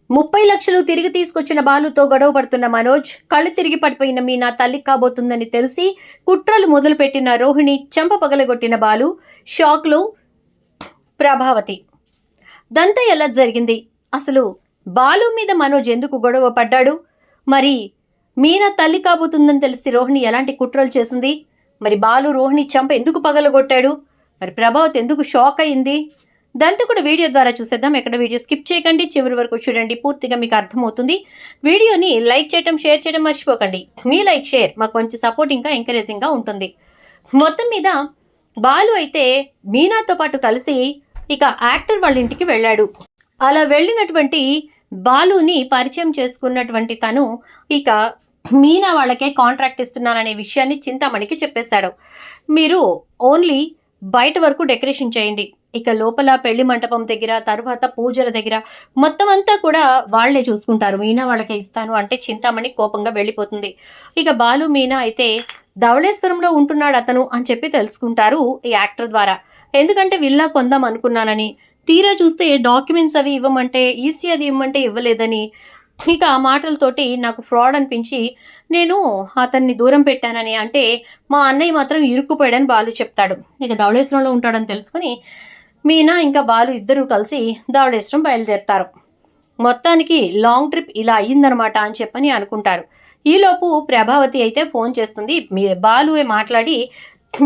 30 లక్షలు తిరిగి తీసుకొచ్చిన బాలుతో గొడవ పడుతున్న మనోజ్, కళ్ళు తిరిగి పడిపోయిన మీనా తల్లి కాబోతుందని తెలిసి కుట్రలు మొదలుపెట్టిన రోహిణి, చెంప పగలగొట్టిన బాలు, షాక్లో ప్రభావతి. దంతా ఎలా జరిగింది? అసలు బాలు మీద మనోజ్ ఎందుకు గొడవ పడ్డాడు? మరి మీనా తల్లి కాబోతుందని తెలిసి రోహిణి ఎలాంటి కుట్రలు చేసింది? మరి బాలు రోహిణి చెంప ఎందుకు పగలగొట్టాడు? మరి ప్రభావతి ఎందుకు షాక్ అయింది? దాంతో కూడా వీడియో ద్వారా చూసేద్దాం. ఎక్కడ వీడియో స్కిప్ చేయకండి, చివరి వరకు చూడండి, పూర్తిగా మీకు అర్థమవుతుంది. వీడియోని లైక్ చేయడం, షేర్ చేయడం మర్చిపోకండి. మీ లైక్, షేర్ మాకు కొంచెం సపోర్ట్ ఇంకా ఎంకరేజింగ్గా ఉంటుంది. మొత్తం మీద బాలు అయితే మీనాతో పాటు కలిసి ఇక యాక్టర్ వాళ్ళ ఇంటికి వెళ్ళాడు. అలా వెళ్ళినటువంటి బాలుని పరిచయం చేసుకున్నటువంటి తను ఇక మీనా వాళ్ళకే కాంట్రాక్ట్ ఇస్తున్నాననే విషయాన్ని చింతామణికి చెప్పేశాడు. మీరు ఓన్లీ బయట వరకు డెకరేషన్ చేయండి, ఇక లోపల పెళ్లి మంటపం దగ్గర, తర్వాత పూజల దగ్గర మొత్తం అంతా కూడా వాళ్లే చూసుకుంటారు, మీనా వాళ్ళకే ఇస్తాను అంటే చింతామణి కోపంగా వెళ్ళిపోతుంది. ఇక బాలు మీనా అయితే ధవళేశ్వరంలో ఉంటున్నాడు అతను అని చెప్పి తెలుసుకుంటారు ఈ యాక్టర్ ద్వారా. ఎందుకంటే విల్లా కొందాం అనుకున్నానని, తీరా చూస్తే డాక్యుమెంట్స్ అవి ఇవ్వమంటే, ఈసీ అది ఇవ్వమంటే ఇవ్వలేదని, ఇక ఆ మాటలతోటి నాకు ఫ్రాడ్ అనిపించి నేను అతన్ని దూరం పెట్టానని, అంటే మా అన్నయ్య మాత్రం ఇరుక్కుపోయాడని బాలు చెప్తాడు. ఇక ధవళేశ్వరంలో ఉంటాడని తెలుసుకుని మీనా ఇంకా బాలు ఇద్దరూ కలిసి ధవళేశ్వరం బయలుదేరుతారు. మొత్తానికి లాంగ్ ట్రిప్ ఇలా అయ్యిందనమాట అని చెప్పని అనుకుంటారు. ఈలోపు ప్రభావతి అయితే ఫోన్ చేస్తుంది. బాలు మాట్లాడి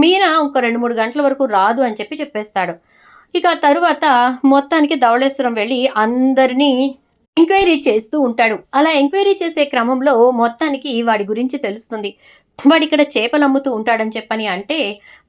మీనా ఒక 2-3 గంటల వరకు రాదు అని చెప్పేస్తాడు. ఇక తరువాత మొత్తానికి ధవళేశ్వరం వెళ్ళి అందరినీ ఎంక్వైరీ చేస్తూ ఉంటాడు. అలా ఎంక్వైరీ చేసే క్రమంలో మొత్తానికి వాడి గురించి తెలుస్తుంది. వాడు ఇక్కడ చేపలు అమ్ముతూ ఉంటాడని చెప్పని అంటే,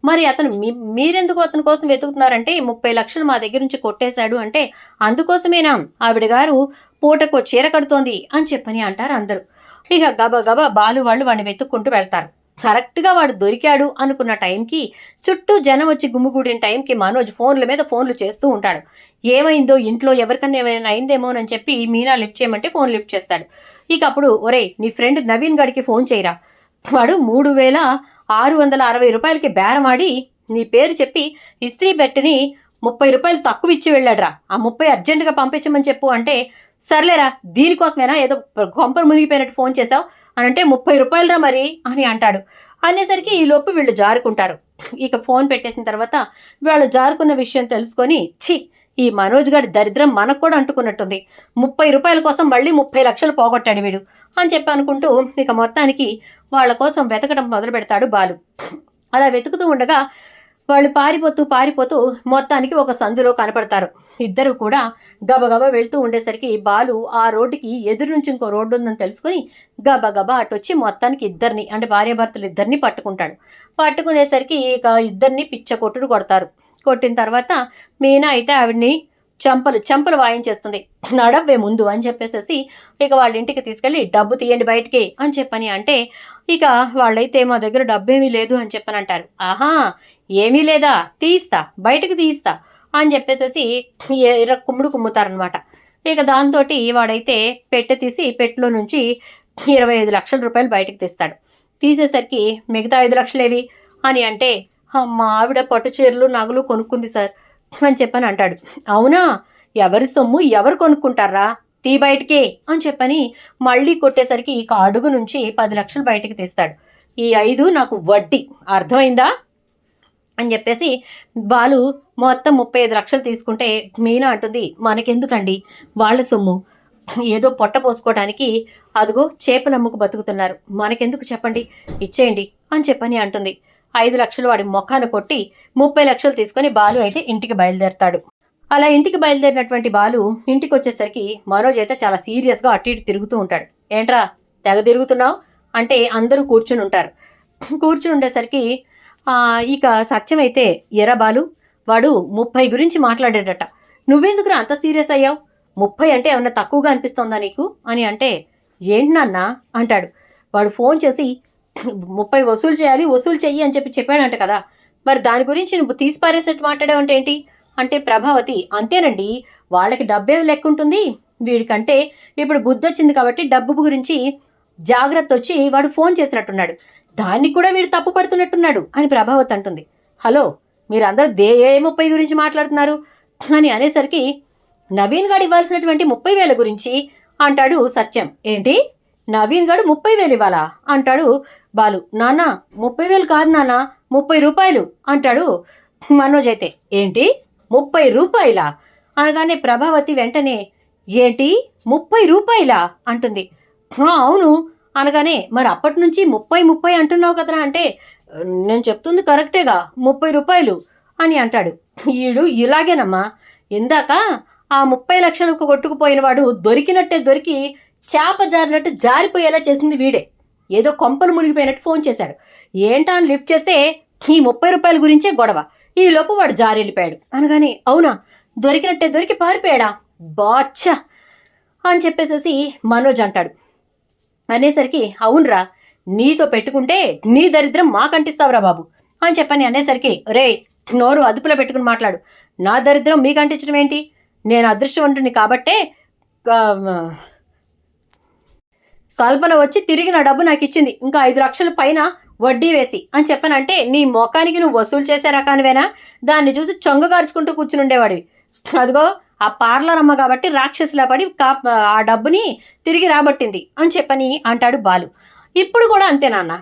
మరి అతను మీరెందుకు అతని కోసం వెతుకుతున్నారంటే 30 లక్షలు మా దగ్గర నుంచి కొట్టేశాడు అంటే, అందుకోసమేనా ఆవిడ గారు పూటకో చీర కడుతోంది అని చెప్పని అంటారు అందరూ. ఇక గబగబా బాలు వాళ్ళు వాడిని వెతుక్కుంటూ వెళ్తారు. కరెక్ట్గా వాడు దొరికాడు అనుకున్న టైంకి, చుట్టూ జనం వచ్చి గుమ్ముగూడిన టైంకి మనోజ్ ఫోన్ల మీద ఫోన్లు చేస్తూ ఉంటాడు. ఏమైందో, ఇంట్లో ఎవరికన్నా ఏమైనా అయిందేమోనని చెప్పి మీనా లిఫ్ట్ చేయమంటే ఫోన్ లిఫ్ట్ చేస్తాడు. ఇక అప్పుడు ఒరే నీ ఫ్రెండ్ నవీన్ గడికి ఫోన్ చేయరా, వాడు 3,660 రూపాయలకి బేరమాడి నీ పేరు చెప్పి ఇస్త్రీ బెట్టని 30 రూపాయలు తక్కువ ఇచ్చి వెళ్ళాడ్రా, ఆ 30 అర్జెంటుగా పంపించమని చెప్పు అంటే, సర్లేరా దీనికోసమేనా ఏదో కొంపలు మునిగిపోయినట్టు ఫోన్ చేసావు అని అంటే, 30 రూపాయలరా మరి అని అంటాడు. అనేసరికి ఈ లోపు వీళ్ళు జారుకుంటారు. ఇక ఫోన్ పెట్టేసిన తర్వాత వాళ్ళు జారుకున్న విషయం తెలుసుకొని, ఛీ ఈ మనోజ్ గారి దరిద్రం మనకు కూడా అంటుకున్నట్టుంది, 30 రూపాయల కోసం మళ్ళీ 30 లక్షలు పోగొట్టాడు వీడు అని చెప్పి అనుకుంటూ ఇక మొత్తానికి వాళ్ళ కోసం వెతకడం మొదలు పెడతాడు బాలు. అలా వెతుకుతూ ఉండగా వాళ్ళు పారిపోతూ మొత్తానికి ఒక సందులో కనపడతారు. ఇద్దరు కూడా గబగబా వెళ్తూ ఉండేసరికి బాలు ఆ రోడ్డుకి ఎదురు నుంచి ఇంకో రోడ్డు ఉందని తెలుసుకుని గబగబా అటొచ్చి మొత్తానికి ఇద్దరిని, అంటే భార్యాభర్తలు ఇద్దరిని పట్టుకుంటాడు. పట్టుకునేసరికి ఇక ఇద్దరిని పిచ్చ కొట్టుడు కొడతారు. కొట్టిన తర్వాత మీనా అయితే ఆవిడ్ని చెంపలు వాయించేస్తుంది. నడవ్వే ముందు అని చెప్పేసేసి ఇక వాళ్ళ ఇంటికి తీసుకెళ్ళి డబ్బు తీయండి బయటికి అని చెప్పని అంటే, ఇక వాళ్ళైతే మా దగ్గర డబ్బేమీ లేదు అని చెప్పని అంటారు. ఆహా ఏమీ లేదా, తీస్తా బయటకు తీస్తా అని చెప్పేసేసి కుమ్ముడు కుమ్ముతారనమాట. ఇక దాంతో వాడైతే పెట్టె తీసి పెట్టెలో నుంచి 25 లక్షల రూపాయలు బయటకు తీస్తాడు. తీసేసరికి మిగతా 5 లక్షలేవి అని అంటే, మా ఆవిడ పట్టు చీరలు నగలు కొనుక్కుంది సార్ అని చెప్పని అంటాడు. అవునా, ఎవరి సొమ్ము ఎవరు కొనుక్కుంటారా, తీ బయటికి అని చెప్పని మళ్ళీ కొట్టేసరికి ఇక అడుగు నుంచి 10 లక్షలు బయటికి తీస్తాడు. ఈ 5 నాకు వడ్డీ, అర్థమైందా అని చెప్పేసి బాలు మొత్తం 35 లక్షలు తీసుకుంటే మీనా అంటుంది, మనకెందుకండి వాళ్ళ సొమ్ము, ఏదో పొట్ట పోసుకోవడానికి అదిగో చేపలు అమ్ముకు బతుకుతున్నారు, మనకెందుకు చెప్పండి, ఇచ్చేయండి అని చెప్పని అంటుంది. 5 లక్షలు వాడి మొఖాన్ని కొట్టి 30 లక్షలు తీసుకొని బాలు అయితే ఇంటికి బయలుదేరతాడు. అలా ఇంటికి బయలుదేరినటువంటి బాలు ఇంటికి వచ్చేసరికి మనోజ్ అయితే చాలా సీరియస్గా అటు ఇటు తిరుగుతూ ఉంటాడు. ఏంట్రా తెగ తిరుగుతున్నావు అంటే అందరూ కూర్చుని ఉంటారు. కూర్చుని ఉండేసరికి ఇక సత్యం అయితే, ఎరా బాలు వాడు 30 గురించి మాట్లాడాడట, నువ్వెందుకురా అంత సీరియస్ అయ్యావు, 30 అంటే ఏమన్నా తక్కువగా అనిపిస్తోందా నీకు అని అంటే, ఏంటి నాన్న అంటాడు. వాడు ఫోన్ చేసి 30 వసూలు చెయ్యి అని చెప్పాడంట కదా, మరి దాని గురించి నువ్వు తీసి పారేసేట్టు మాట్లాడావంటే ఏంటి అంటే, ప్రభావతి అంతేనండి, వాళ్ళకి డబ్బేం లెక్క ఉంటుంది, వీడికంటే ఇప్పుడు బుద్ధి వచ్చింది కాబట్టి డబ్బు గురించి జాగ్రత్త వచ్చి వాడు ఫోన్ చేసినట్టున్నాడు, దాన్ని కూడా వీడు తప్పు పడుతున్నట్టున్నాడు అని ప్రభావతి అంటుంది. హలో మీరందరూ ఏ 30 గురించి మాట్లాడుతున్నారు అని అనేసరికి, నవీన్ గారు ఇవ్వాల్సినటువంటి 30,000 గురించి అంటాడు సత్యం. ఏంటి, నవీన్ గడు 30,000 ఇవ్వాలా అంటాడు బాలు. నాన్న 30,000 కాదు నాన్న, 30 రూపాయలు అంటాడు మనోజ్. అయితే ఏంటి 30 రూపాయలా అనగానే ప్రభావతి వెంటనే ఏంటి 30 రూపాయలా అంటుంది. అవును అనగానే మరి అప్పటి నుంచి 30 అంటున్నావు కదరా అంటే నేను చెప్తుంది కరెక్టేగా 30 రూపాయలు అని అంటాడు. ఈడు ఇలాగేనమ్మా, ఇందాక ఆ 30 లక్షలకు కొట్టుకుపోయిన వాడు దొరికినట్టే దొరికి చేప జారినట్టు జారిపోయేలా చేసింది వీడే. ఏదో కొంపలు మునిగిపోయినట్టు ఫోన్ చేశాడు. ఏంటా అని లిఫ్ట్ చేస్తే ఈ 30 రూపాయల గురించే గొడవ. ఈలోపు వాడు జారి వెళ్ళిపోయాడు అనగానే అవునా, దొరికినట్టే దొరికి పారిపోయాడా బాచ్చా అని చెప్పేసేసి మనోజ్ అంటాడు. అనేసరికి అవునరా, నీతో పెట్టుకుంటే నీ దరిద్రం మాకంటిస్తావురా బాబు అని చెప్పని అనేసరికి రే నోరు అదుపులో పెట్టుకుని మాట్లాడు. నా దరిద్రం మీకు అంటించడం ఏంటి? నేను అదృష్టవంతుని కాబట్టే కల్పన వచ్చి తిరిగి నా డబ్బు నాకు ఇచ్చింది, ఇంకా 5 లక్షల పైన వడ్డీ వేసి అని చెప్పనంటే నీ మొఖానికి నువ్వు వసూలు చేసే రకానివేనా? దాన్ని చూసి చొంగ గార్చుకుంటూ కూర్చుని ఉండేవాడివి. అదిగో ఆ పార్లర్ అమ్మ కాబట్టి రాక్షసులా పడి ఆ డబ్బుని తిరిగి రాబట్టింది అని చెప్పని అంటాడు బాలు. ఇప్పుడు కూడా అంతే నాన్న,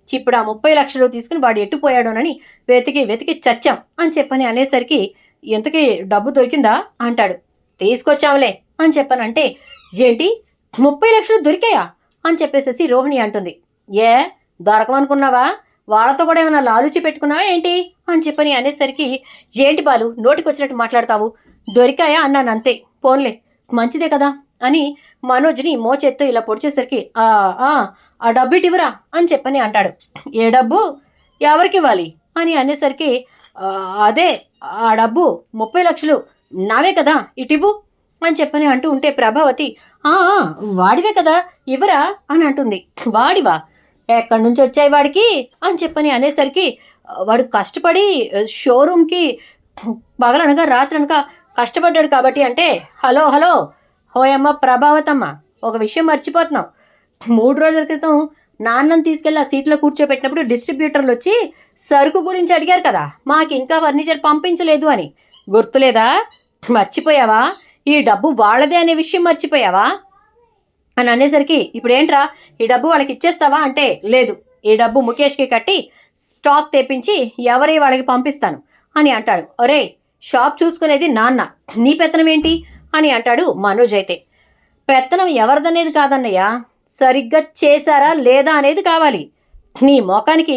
ఇప్పుడు ఆ 30 లక్షలు తీసుకుని వాడు ఎట్టుపోయాడోనని వెతికి వెతికి చచ్చాం అని చెప్పని అనేసరికి ఎంతకీ డబ్బు దొరికిందా అంటాడు. తీసుకొచ్చాంలే అని చెప్పనంటే ఏంటి 30 లక్షలు దొరికాయా అని చెప్పేసేసి రోహిణి అంటుంది. ఏ దొరకమనుకున్నావా? వాళ్ళతో కూడా ఏమైనా లాలూచి పెట్టుకున్నావా ఏంటి అని చెప్పని అనేసరికి ఏంటి బాలు నోటికి వచ్చినట్టు మాట్లాడతావు? దొరికాయా అన్నాను అంతే, పోన్లే మంచిదే కదా అని మనోజ్ని మోచేత్తో ఇలా పొడిచేసరికి ఆ డబ్బు ఇటివరా అని చెప్పని అంటాడు. ఏ డబ్బు ఎవరికి ఇవ్వాలి అని అనేసరికి అదే ఆ డబ్బు 30 లక్షలు నావే కదా ఇటివ్వు అని చెప్పని అంటూ ఉంటే ప్రభావతి వాడివే కదా ఇవ్వరా అని అంటుంది. వాడివా? ఎక్కడి నుంచి వచ్చాయి వాడికి అని చెప్పని అనేసరికి వాడు కష్టపడి షోరూమ్కి పగలనగా రాత్రనగా కష్టపడ్డాడు కాబట్టి అంటే హలో హోయమ్మ ప్రభావతమ్మ, ఒక విషయం మర్చిపోతున్నావు. 3 రోజుల క్రితం నాన్నని తీసుకెళ్ళి ఆ సీట్లో కూర్చోబెట్టినప్పుడు డిస్ట్రిబ్యూటర్లు వచ్చి సరుకు గురించి అడిగారు కదా, మాకు ఇంకా ఫర్నిచర్ పంపించలేదు అని. గుర్తులేదా? మర్చిపోయావా? ఈ డబ్బు వాళ్ళదే అనే విషయం మర్చిపోయావా అని అనేసరికి ఇప్పుడు ఏంట్రా ఈ డబ్బు వాళ్ళకి ఇచ్చేస్తావా అంటే లేదు, ఈ డబ్బు ముఖేష్కి కట్టి స్టాక్ తెప్పించి ఎవరి వాళ్ళకి పంపిస్తాను అని అంటాడు. ఒరే షాప్ చూసుకునేది నాన్న, నీ పెత్తనం ఏంటి అని అంటాడు మనోజ్. అయితే పెత్తనం ఎవరిదనేది కాదన్నయ్య, సరిగ్గా చేశారా లేదా అనేది కావాలి. నీ మొఖానికి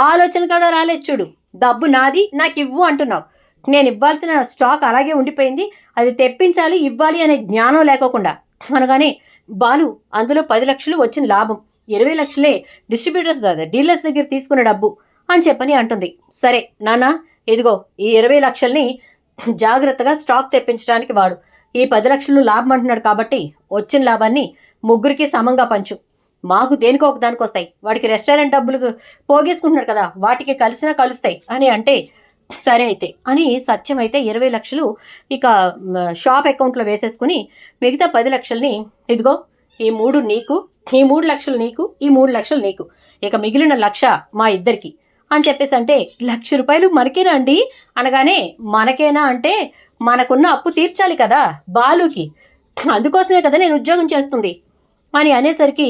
ఆలోచన కూడా రాలేదు చూడు. డబ్బు నాది నాకు ఇవ్వు అంటున్నావు. నేను ఇవ్వాల్సిన స్టాక్ అలాగే ఉండిపోయింది, అది తెప్పించాలి ఇవ్వాలి అనే జ్ఞానం లేకోకుండా అనగానే బాలు అందులో 10 లక్షలు వచ్చిన లాభం, 20 లక్షలే డిస్ట్రిబ్యూటర్స్ డీలర్స్ దగ్గర తీసుకున్న డబ్బు అని చెప్పని అంటుంది. సరే నాన్న, ఇదిగో ఈ 20 లక్షల్ని జాగ్రత్తగా స్టాక్ తెప్పించడానికి వాడు, ఈ 10 లక్షలు లాభం అంటున్నాడు కాబట్టి వచ్చిన లాభాన్ని ముగ్గురికి సమంగా పంచు. మాకు దేనికో ఒక దానికి వస్తాయి, వాడికి రెస్టారెంట్ డబ్బులు పోగేసుకుంటున్నాడు కదా, వాటికి కలిసినా కలుస్తాయి అని అంటే సరే అయితే అని సత్యం అయితే 20 లక్షలు ఇక షాప్ అకౌంట్లో వేసేసుకుని మిగతా 10 లక్షల్ని ఇదిగో ఈ 3 నీకు, ఈ 3 లక్షలు నీకు, ఈ 3 లక్షలు నీకు, ఇక మిగిలిన 1,00,000 మా ఇద్దరికి అని చెప్పేసి అంటే 1,00,000 రూపాయలు మనకేనా అండి అనగానే మనకేనా అంటే మనకున్న అప్పు తీర్చాలి కదా బాలుకి, అందుకోసమే కదా నేను ఉద్యోగం చేస్తుంది అని అనేసరికి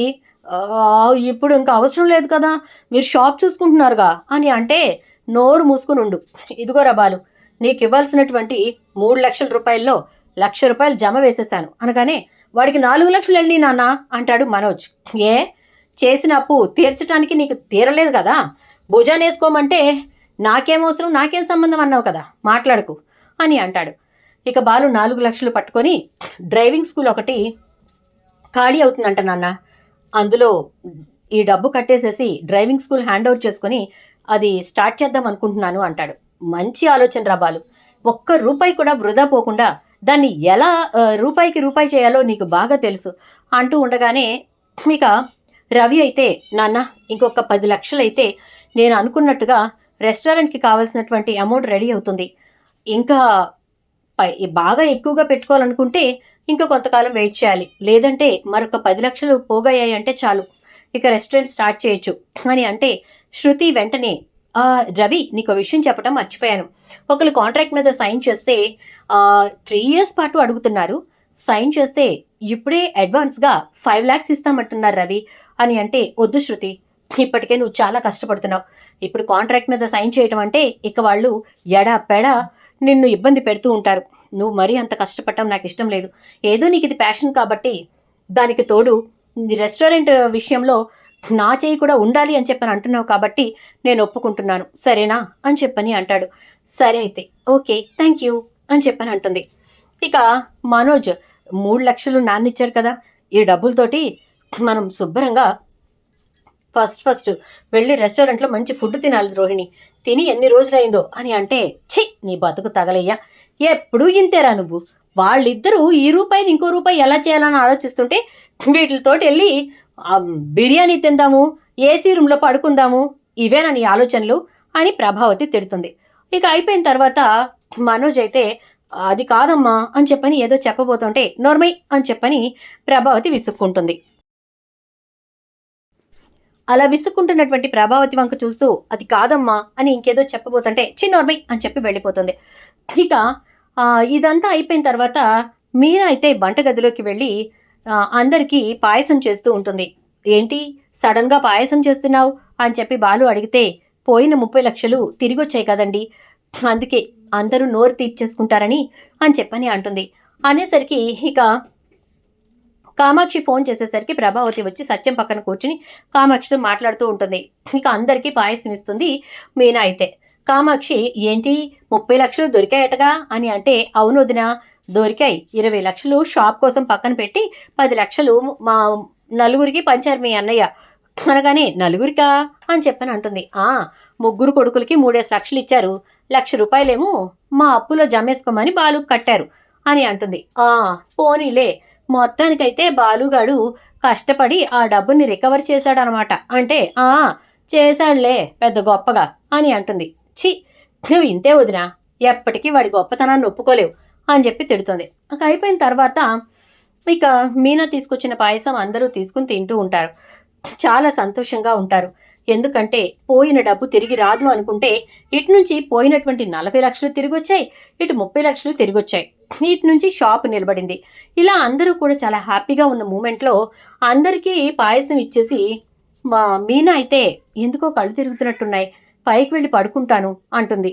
ఇప్పుడు ఇంకా అవసరం లేదు కదా, మీరు షాప్ చూసుకుంటున్నారుగా అని అంటే నోరు మూసుకుని ఉండు. ఇదిగోరా బాలు, నీకు ఇవ్వాల్సినటువంటి 3 లక్షల రూపాయల్లో 1,00,000 రూపాయలు జమ వేసేసాను అనగానే వాడికి 4 లక్షలు వెళ్ళి నాన్న అంటాడు మనోజ్. ఏ చేసిన అప్పు తీర్చడానికి నీకు తీరలేదు కదా, భుజానేసుకోమంటే నాకేం అవసరం, నాకేం సంబంధం అన్నావు కదా, మాట్లాడుకు అని అంటాడు. ఇక బాలు 4 లక్షలు పట్టుకొని డ్రైవింగ్ స్కూల్ ఒకటి ఖాళీ అవుతుందంట నాన్న, అందులో ఈ డబ్బు కట్టేసేసి డ్రైవింగ్ స్కూల్ హ్యాండ్ ఓవర్ చేసుకొని అది స్టార్ట్ చేద్దాం అనుకుంటున్నాను అంటాడు. మంచి ఆలోచన రా బాలు, ఒక్క రూపాయి కూడా వృధా పోకుండా దాన్ని ఎలా రూపాయికి రూపాయి చేయాలో నీకు బాగా తెలుసు అంటూ ఉండగానే ఇక రవి అయితే నాన్న ఇంకొక 10 లక్షలు అయితే నేను అనుకున్నట్టుగా రెస్టారెంట్కి కావాల్సినటువంటి అమౌంట్ రెడీ అవుతుంది, ఇంకా బాగా ఎక్కువగా పెట్టుకోవాలనుకుంటే ఇంకా కొంతకాలం వెయిట్ చేయాలి, లేదంటే మరొక 10 లక్షలు పోగయ్యాయి అంటే చాలు, ఇక రెస్టారెంట్ స్టార్ట్ చేయొచ్చు అని అంటే శృతి వెంటనే రవి నీకు విషయం చెప్పడం మర్చిపోయాను, ఒకళ్ళు కాంట్రాక్ట్ మీద సైన్ చేస్తే 3 years పాటు అడుగుతున్నారు, సైన్ చేస్తే ఇప్పుడే అడ్వాన్స్గా 5 lakhs ఇస్తామంటున్నారు రవి అని అంటే, వద్దు శృతి, ఇప్పటికే నువ్వు చాలా కష్టపడుతున్నావు. ఇప్పుడు కాంట్రాక్ట్ మీద సైన్ చేయటం అంటే ఇక వాళ్ళు ఎడా పెడా నిన్ను ఇబ్బంది పెడుతూ ఉంటారు. నువ్వు మరీ అంత కష్టపడటం నాకు ఇష్టం లేదు. ఏదో నీకు ఇది ప్యాషన్ కాబట్టి, దానికి తోడు రెస్టారెంట్ విషయంలో నా చేయి కూడా ఉండాలి అని చెప్పని అంటున్నావు కాబట్టి నేను ఒప్పుకుంటున్నాను, సరేనా అని చెప్పని అంటాడు. సరే అయితే ఓకే, థ్యాంక్ యూ అని చెప్పని అంటుంది. ఇక మనోజ్ 3 లక్షలు నాన్నిచ్చారు కదా, ఈ డబ్బులతోటి మనం శుభ్రంగా ఫస్ట్ వెళ్ళి రెస్టారెంట్లో మంచి ఫుడ్ తినాలి రోహిణి, తిని ఎన్ని రోజులైందో అని అంటే, ఛీ నీ బతుకు తగలయ్యా, ఎప్పుడూ ఇంతేరా నువ్వు. వాళ్ళిద్దరూ ఈ రూపాయిని ఇంకో రూపాయి ఎలా చేయాలని ఆలోచిస్తుంటే వీటితోటి వెళ్ళి బిర్యానీ తిందాము, ఏసీ రూమ్లో పడుకుందాము, ఇవేనా నీ ఆలోచనలు అని ప్రభావతి తిడుతుంది. ఇక అయిపోయిన తర్వాత మనోజ్ అయితే అది కాదమ్మా అని చెప్పని ఏదో చెప్పబోతుంటే నోర్మై అని చెప్పని ప్రభావతి విసుక్కుంటుంది. అలా విసుక్కుంటున్నటువంటి ప్రభావతి వంక చూస్తూ అది కాదమ్మా అని ఇంకేదో చెప్పబోతుంటే చిన్నోర్మై అని చెప్పి వెళ్ళిపోతుంది. ఇక ఇదంతా అయిపోయిన తర్వాత మీరా అయితే వంటగదిలోకి వెళ్ళి అందరికీ పాయసం చేస్తూ ఉంటుంది. ఏంటి సడన్గా పాయసం చేస్తున్నావు అని చెప్పి బాలు అడిగితే, పోయిన 30 లక్షలు తిరిగి వచ్చాయి కదండి, అందుకే అందరూ నోరు తీర్చేసుకుంటారని అని చెప్పని అంటుంది. అనేసరికి ఇక కామాక్షి ఫోన్ చేసేసరికి ప్రభావతి వచ్చి సత్యం పక్కన కూర్చుని కామాక్షితో మాట్లాడుతూ ఉంటుంది. ఇక అందరికీ పాయసం ఇస్తుంది మీనా అయితే. కామాక్షి ఏంటి 30 లక్షలు దొరికాయటగా అని అంటే, అవును వదిన దొరికాయి, 20 లక్షలు షాప్ కోసం పక్కన పెట్టి 10 లక్షలు మా నలుగురికి పంచారు మీ అన్నయ్య అనగానే, నలుగురికా అని చెప్పని అంటుంది. 3 కొడుకులకి 3 లక్షలు ఇచ్చారు, 1,00,000 రూపాయలేమో మా అప్పులో జమేసుకోమని బాలు కట్టారు అని అంటుంది. పోనీలే, మొత్తానికైతే బాలుగాడు కష్టపడి ఆ డబ్బుని రికవర్ చేశాడనమాట అంటే, చేశాడులే పెద్ద గొప్పగా అని అంటుంది. ఛీ నువ్వు ఇంతే వదినా, ఎప్పటికీ వాడి గొప్పతనాన్ని ఒప్పుకోలేవు అని చెప్పి తిడుతుంది. అయిపోయిన తర్వాత ఇక మీనా తీసుకొచ్చిన పాయసం అందరూ తీసుకుని తింటూ ఉంటారు. చాలా సంతోషంగా ఉంటారు. ఎందుకంటే పోయిన డబ్బు తిరిగి రాదు అనుకుంటే ఇటు నుంచి పోయినటువంటి 40 లక్షలు తిరిగి వచ్చాయి, ఇటు 30 లక్షలు తిరిగి వచ్చాయి, ఇటు నుంచి షాప్ నిలబడింది. ఇలా అందరూ కూడా చాలా హ్యాపీగా ఉన్న మూమెంట్లో అందరికీ పాయసం ఇచ్చేసి మా మీనా అయితే ఎందుకో కళ్ళు తిరుగుతున్నట్టున్నాయి, పైకి వెళ్ళి పడుకుంటాను అంటుంది.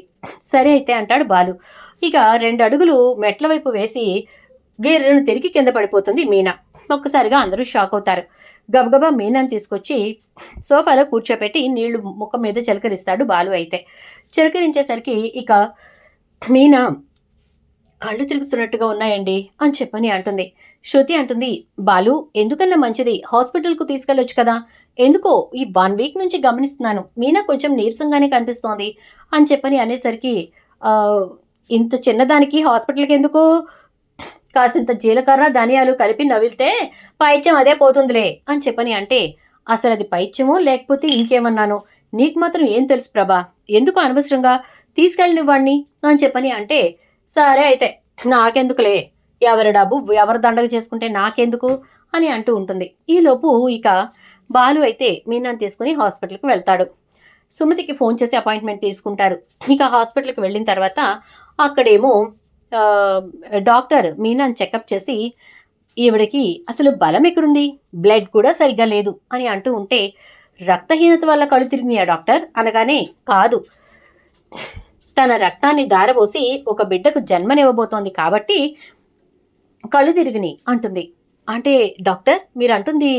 సరే అయితే అంటాడు బాలు. ఇక 2 అడుగులు మెట్ల వైపు వేసి గిర్రను తిరిగి కింద పడిపోతుంది మీనా. ఒక్కసారిగా అందరూ షాక్ అవుతారు. గబగబా మీనాని తీసుకొచ్చి సోఫాలో కూర్చోపెట్టి నీళ్లు ముఖం మీద చిలకరిస్తాడు బాలు అయితే. చిలకరించేసరికి ఇక మీనా కళ్ళు తిరుగుతున్నట్టుగా ఉన్నాయండి అని చెప్పని అంటుంది. శృతి అంటుంది, బాలు ఎందుకన్నా మంచిది హాస్పిటల్కు తీసుకెళ్ళొచ్చు కదా, ఎందుకో ఈ 1 వీక్ నుంచి గమనిస్తున్నాను మీనా కొంచెం నీరసంగానే కనిపిస్తోంది అని చెప్పని అనేసరికి, ఇంత చిన్నదానికి హాస్పిటల్కి ఎందుకు, కాసింత జీలకర్ర ధనియాలు కలిపి నవిలితే పైత్యం అదే పోతుందిలే అని చెప్పని అంటే, అసలు అది పైత్యమో లేకపోతే ఇంకేమన్నానో నీకు మాత్రం ఏం తెలుసు ప్రభా, ఎందుకు అనవసరంగా తీసుకెళ్ళనివ్వండి అని చెప్పని అంటే, సరే అయితే నాకెందుకులే, ఎవరి డబ్బు ఎవరి దండగ చేసుకుంటే నాకెందుకు అని అంటూ ఉంటుంది. ఈలోపు ఇక బాలు అయితే మీనాని తీసుకుని హాస్పిటల్కి వెళ్తాడు. సుమతికి ఫోన్ చేసి అపాయింట్మెంట్ తీసుకుంటారు. ఇక హాస్పిటల్కి వెళ్ళిన తర్వాత అక్కడేమో డాక్టర్ మీనాని చెకప్ చేసి, ఈవిడకి అసలు బలం ఎక్కడుంది, బ్లడ్ కూడా సరిగ్గా లేదు అని అంటూ ఉంటే, రక్తహీనత వల్ల కళ్ళు తిరిగినాయా డాక్టర్ అనగానే, కాదు తన రక్తాన్ని దారబోసి ఒక బిడ్డకు జన్మనివ్వబోతోంది కాబట్టి కళ్ళు తిరిగినాయి అంటుంది. అంటే డాక్టర్ మీరు అంటుంది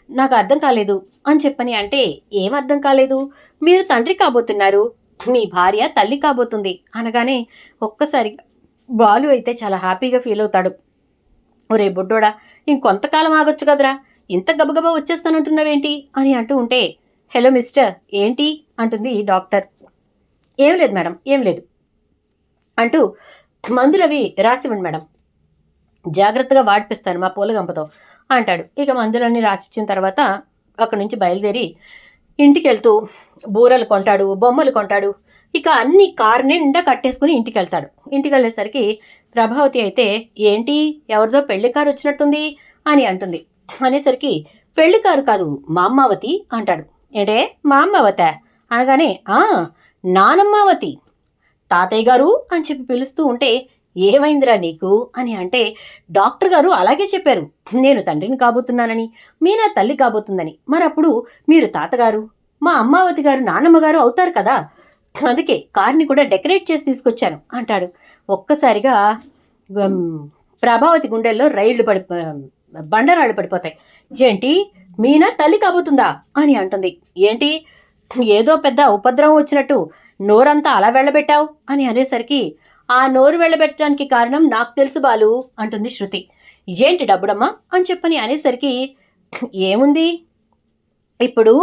నాకు అర్థం కాలేదు అని చెప్పని అంటే, ఏం అర్థం కాలేదు, మీరు తండ్రి కాబోతున్నారు, మీ భార్య తల్లి కాబోతుంది అనగానే ఒక్కసారి బాలు అయితే చాలా హ్యాపీగా ఫీల్ అవుతాడు. ఒరే బుడ్డోడా ఇంకొంతకాలం ఆగొచ్చు కదరా, ఇంత గబగబా వచ్చేస్తానంటున్నావేంటి అని అంటూ ఉంటే, హలో మిస్టర్ ఏంటి అంటుంది డాక్టర్. ఏం లేదు మేడం, ఏం లేదు అంటూ, మందులవి రాసివ్వండి మేడం, జాగ్రత్తగా వాడిపిస్తాను మా పూలగంపతో అంటాడు. ఇక మందులన్నీ రాసిచ్చిన తర్వాత అక్కడి నుంచి బయలుదేరి ఇంటికి వెళ్తూ బూరలు కొంటాడు, బొమ్మలు కొంటాడు. ఇక అన్ని కారు నిండా కట్టేసుకుని ఇంటికి వెళ్తాడు. ఇంటికి వెళ్ళేసరికి ప్రభావతి అయితే, ఏంటి ఎవరిదో పెళ్లి కారు వచ్చినట్టుంది అని అంటుంది. అనేసరికి, పెళ్లి కారు కాదు మా అమ్మావతి అంటాడు. ఏంటే మా అమ్మావత అనగానే, నానమ్మావతి తాతయ్య గారు అని చెప్పి పిలుస్తూ ఉంటే, ఏమైందిరా నీకు అని అంటే, డాక్టర్ గారు అలాగే చెప్పారు, నేను తండ్రిని కాబోతున్నానని, మీనా తల్లి కాబోతుందని. మరప్పుడు మీరు తాతగారు, మా అమ్మావతి గారు నానమ్మ గారు అవుతారు కదా, అందుకే కార్ని కూడా డెకరేట్ చేసి తీసుకొచ్చాను అంటాడు. ఒక్కసారిగా ప్రభావతి గుండెల్లో బండరాళ్ళు పడిపోతాయి. ఏంటి, మీనా తల్లి కాబోతుందా అని అంటుంది. ఏంటి, ఏదో పెద్ద ఉపద్రవం వచ్చినట్టు నోరంతా అలా వెళ్ళబెట్టావు అని అనేసరికి, ఆ నోరు వెళ్ళబెట్టడానికి కారణం నాకు తెలుసు బాలు అంటుంది శృతి. ఏంటి డబ్బుడమ్మా అని చెప్పని అనేసరికి, ఏముంది, ఇప్పుడు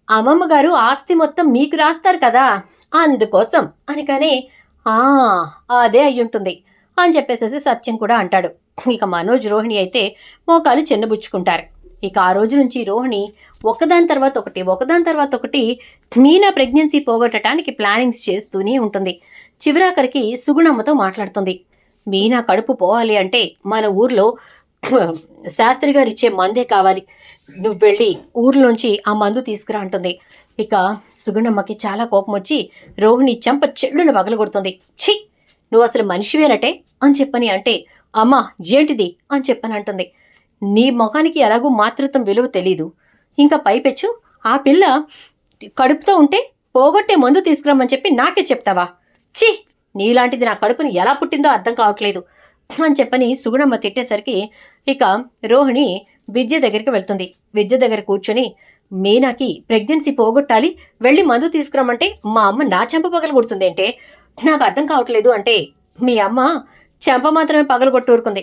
అమ్మమ్మ గారు ఆస్తి మొత్తం మీకు రాస్తారు కదా, అందుకోసం అని. కానీ అదే అయ్యుంటుంది అని చెప్పేసేసి సత్యం కూడా అంటాడు. ఇక మనోజ్ రోహిణి అయితే మోకాలు చిన్నబుచ్చుకుంటారు. ఇక ఆ రోజు నుంచి రోహిణి ఒకదాని తర్వాత ఒకటి మీనా ప్రెగ్నెన్సీ పోగొట్టడానికి ప్లానింగ్స్ చేస్తూనే ఉంటుంది. చివరాఖరికి సుగుణమ్మతో మాట్లాడుతుంది. మీనా కడుపు పోవాలి అంటే మన ఊర్లో శాస్త్రి గారు ఇచ్చే మందే కావాలి, నువ్వు వెళ్ళి ఊర్లోంచి ఆ మందు తీసుకురా అంటుంది. ఇక సుగుణమ్మకి చాలా కోపం వచ్చి రోహిణి చెంప చెల్లును పగలగొడుతుంది. ఛీ, నువ్వు అసలు మనిషివేనటే అని చెప్పని అంటే, అమ్మా ఏంటిది అని చెప్పని అంటుంది. నీ ముఖానికి ఎలాగూ మాతృత్వం విలువ తెలీదు, ఇంకా పైపెచ్చు ఆ పిల్ల కడుపుతో ఉంటే పోగొట్టే మందు తీసుకురమ్మని చెప్పి నాకే చెప్తావా? ఛీ, నీలాంటిది నా కడుపుని ఎలా పుట్టిందో అర్థం కావట్లేదు అని చెప్పని సుగుణమ్మ తిట్టేసరికి ఇక రోహిణి విద్య దగ్గరికి వెళ్తుంది. విద్య దగ్గర కూర్చొని, మీనాకి ప్రెగ్నెన్సీ పోగొట్టాలి, వెళ్ళి మందు తీసుకురమ్మంటే మా అమ్మ నా చెంప పగలగొడుతుంది అంటే నాకు అర్థం కావట్లేదు అంటే, మీ అమ్మ చెంప మాత్రమే పగలగొట్టూరుకుంది,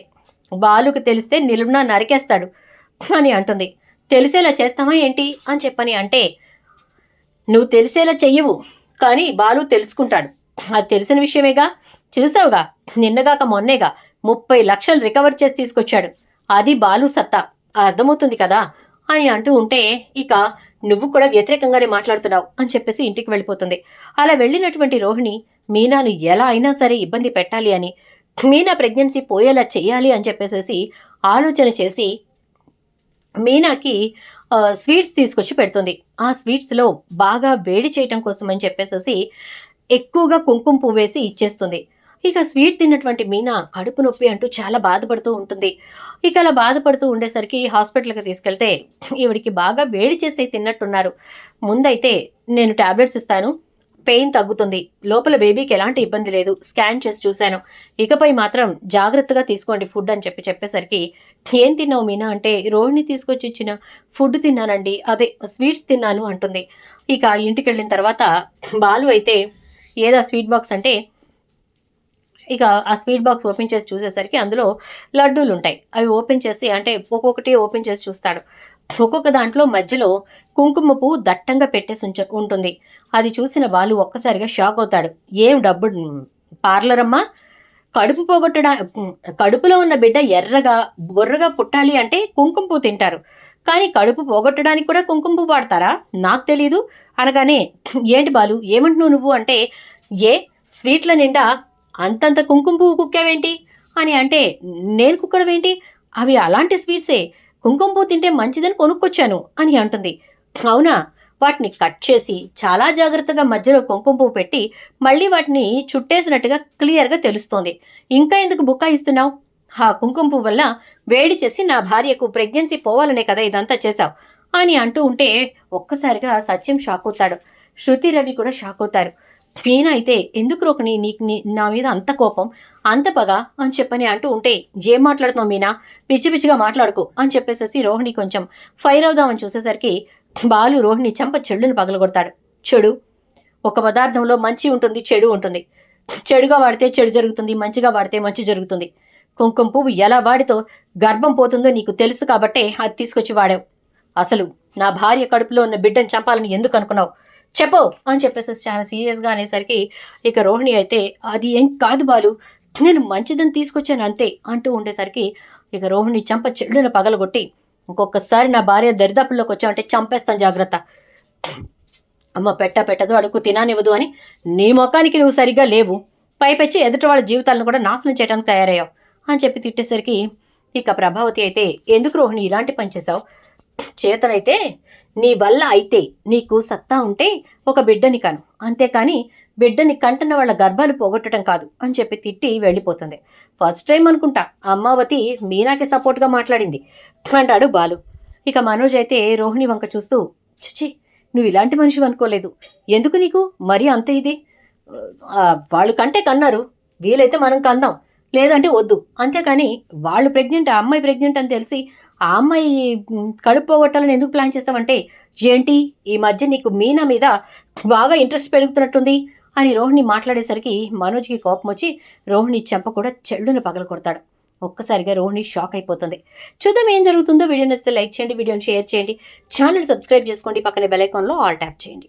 బాలుకు తెలిస్తే నిలువునా నరికేస్తాడు అని అంటుంది. తెలిసేలా చేస్తావా ఏంటి అని చెప్పని అంటే, నువ్వు తెలిసేలా చెయ్యవు, కానీ బాలు తెలుసుకుంటాడు, అది తెలిసిన విషయమేగా, చూసావుగా, నిన్నగాక మొన్నేగా 30 లక్షలు రికవర్ చేసి తీసుకొచ్చాడు, అది బాలు సత్తా, అర్థమవుతుంది కదా అని అంటూ ఉంటే, ఇక నువ్వు కూడా వ్యతిరేకంగానే మాట్లాడుతున్నావు అని చెప్పేసి ఇంటికి వెళ్ళిపోతుంది. అలా వెళ్ళినటువంటి రోహిణి మీనాను ఎలా అయినా సరే ఇబ్బంది పెట్టాలి అని, మీనా ప్రెగ్నెన్సీ పోయేలా చెయ్యాలి అని చెప్పేసి ఆలోచన చేసి మీనాకి స్వీట్స్ తీసుకొచ్చి పెడుతుంది. ఆ స్వీట్స్లో బాగా వేడి చేయటం కోసం అని చెప్పేసి ఎక్కువగా కుంకుమ పువ్వు వేసి ఇచ్చేస్తుంది. ఇక స్వీట్ తిన్నటువంటి మీనా కడుపు నొప్పి అంటూ చాలా బాధపడుతూ ఉంటుంది. ఇక అలా బాధపడుతూ ఉండేసరికి హాస్పిటల్కి తీసుకెళ్తే ఈవిడికి బాగా వేడి చేసి తిన్నట్టున్నారు. ముందైతే నేను టాబ్లెట్స్ ఇస్తాను, పెయిన్ తగ్గుతుంది, లోపల బేబీకి ఎలాంటి ఇబ్బంది లేదు, స్కాన్ చేసి చూశాను, ఇకపై మాత్రం జాగ్రత్తగా తీసుకోండి ఫుడ్ అని చెప్పేసరికి, ఏం తిన్నావు మీనా అంటే, రోహిణి తీసుకొచ్చి ఇచ్చిన ఫుడ్ తిన్నానండి, అదే స్వీట్స్ తిన్నాను అంటుంది. ఇక ఇంటికి వెళ్ళిన తర్వాత బాలు అయితే ఏదా స్వీట్ బాక్స్ అంటే, ఇక ఆ స్వీట్ బాక్స్ ఓపెన్ చేసి చూసేసరికి అందులో లడ్డూలు ఉంటాయి. అవి ఓపెన్ చేసి అంటే ఒక్కొక్కటి ఓపెన్ చేసి చూస్తాడు. ఒక్కొక్క దాంట్లో మధ్యలో కుంకుమ పువ్వు దట్టంగా పెట్టేసి ఉంటుంది. అది చూసిన బాలు ఒక్కసారిగా షాక్ అవుతాడు. ఏం డబ్బు పార్లర్ అమ్మా, కడుపు కడుపులో ఉన్న బిడ్డ ఎర్రగా బొర్రగా పుట్టాలి అంటే కుంకుమ పువ్వు తింటారు, కానీ కడుపు పోగొట్టడానికి కూడా కుంకుమ పువ్వు వాడతారా, నాకు తెలీదు అనగానే, ఏంటి బాలు ఏమంటున్నావు నువ్వు అంటే, ఏ స్వీట్ల నిండా అంతంత కుంకుమ పువ్వు కుక్కావేంటి అని అంటే, నేను కుక్కడం ఏంటి, అవి అలాంటి స్వీట్సే, కుంకుమ పువ్వు తింటే మంచిదని కొనుక్కొచ్చాను అని అంటుంది. అవునా, వాటిని కట్ చేసి చాలా జాగ్రత్తగా మధ్యలో కుంకుమ పువ్వు పెట్టి మళ్ళీ వాటిని చుట్టేసినట్టుగా క్లియర్గా తెలుస్తోంది, ఇంకా ఎందుకు బుకాయిస్తున్నావు, ఆ కుంకుమ పువ్వు వల్ల వేడి చేసి నా భార్యకు ప్రెగ్నెన్సీ పోవాలనే కదా ఇదంతా చేశావు అని అంటూ ఉంటే ఒక్కసారిగా సత్యం షాక్ అవుతాడు. శృతి రవి కూడా షాక్ అవుతారు. మీనా అయితే ఎందుకు రోహిణి నీకు నా మీద అంత కోపం, అంత పగ అని చెప్పని అంటూ ఉంటే, ఏం మాట్లాడుతున్నావు మీనా, పిచ్చి పిచ్చిగా మాట్లాడుకో అని చెప్పేసి రోహిణి కొంచెం ఫైర్ అవుదామని చూసేసరికి బాలు రోహిణి చెంప చెడుని పగలగొడతాడు. చెడు, ఒక పదార్థంలో మంచి ఉంటుంది, చెడు ఉంటుంది, చెడుగా వాడితే చెడు జరుగుతుంది, మంచిగా వాడితే మంచి జరుగుతుంది. కుంకుమ పువ్వు ఎలా వాడితో గర్భం పోతుందో నీకు తెలుసు కాబట్టే అది తీసుకొచ్చి వాడావు, అసలు నా భార్య కడుపులో ఉన్న బిడ్డను చంపాలని ఎందుకు అనుకున్నావు చెప్పు అని చెప్పేసి చాలా సీరియస్గా అనేసరికి ఇక రోహిణి అయితే, అది ఏం కాదు బాలు, నేను మంచిదని తీసుకొచ్చాను అంతే అంటూ ఉండేసరికి ఇక రోహిణి చెంప చెడున పగలగొట్టి, ఇంకొకసారి నా భార్య దరిదాపుల్లోకి వచ్చావంటే చంపేస్తాను జాగ్రత్త, అమ్మ పెట్టదు అడుగు తినానివ్వదు అని నీ ముఖానికి నువ్వు సరిగ్గా లేవు, పైపెచ్చి ఎదుటి వాళ్ళ జీవితాలను కూడా నాశనం చేయడానికి తయారయ్యావు అని చెప్పి తిట్టేసరికి ఇక ప్రభావతి అయితే, ఎందుకు రోహిణి ఇలాంటి పని చేసావు, చేతనైతే నీ వల్ల అయితే నీకు సత్తా ఉంటే ఒక బిడ్డని కను, అంతేకాని బిడ్డని కంటన్న వాళ్ళ గర్భాలు పోగొట్టడం కాదు అని చెప్పి తిట్టి వెళ్ళిపోతుంది. ఫస్ట్ టైం అనుకుంటా అమ్మావతి మీనాకి సపోర్ట్గా మాట్లాడింది అంటాడు బాలు. ఇక మనోజ్ అయితే రోహిణి వంక చూస్తూ, చిచి నువ్వు ఇలాంటి మనిషి అనుకోలేదు, ఎందుకు నీకు మరీ అంత ఇది, వాళ్ళు కంటే కన్నారు, వీలైతే మనం కందాం, లేదంటే వద్దు, అంతేకాని వాళ్ళు ప్రెగ్నెంట్, ఆ అమ్మాయి ప్రెగ్నెంట్ అని తెలిసి ఆ అమ్మాయి కడుపు పోగొట్టాలని ఎందుకు ప్లాన్ చేసావంటే ఏంటి ఈ మధ్య నీకు మీనా మీద బాగా ఇంట్రెస్ట్ పెరుగుతున్నట్టుంది అని రోహిణి మాట్లాడేసరికి మనోజ్కి కోపం వచ్చి రోహిణి చెంప కూడా చెల్లును పగల కొడతాడు. ఒక్కసారిగా రోహిణి షాక్ అయిపోతుంది. చూద్దాం ఏం జరుగుతుందో. వీడియో నచ్చితే లైక్ చేయండి, వీడియోని షేర్ చేయండి, ఛానల్ సబ్స్క్రైబ్ చేసుకోండి, పక్కనే బెల్ ఐకాన్లో ఆల్ ట్యాప్ చేయండి.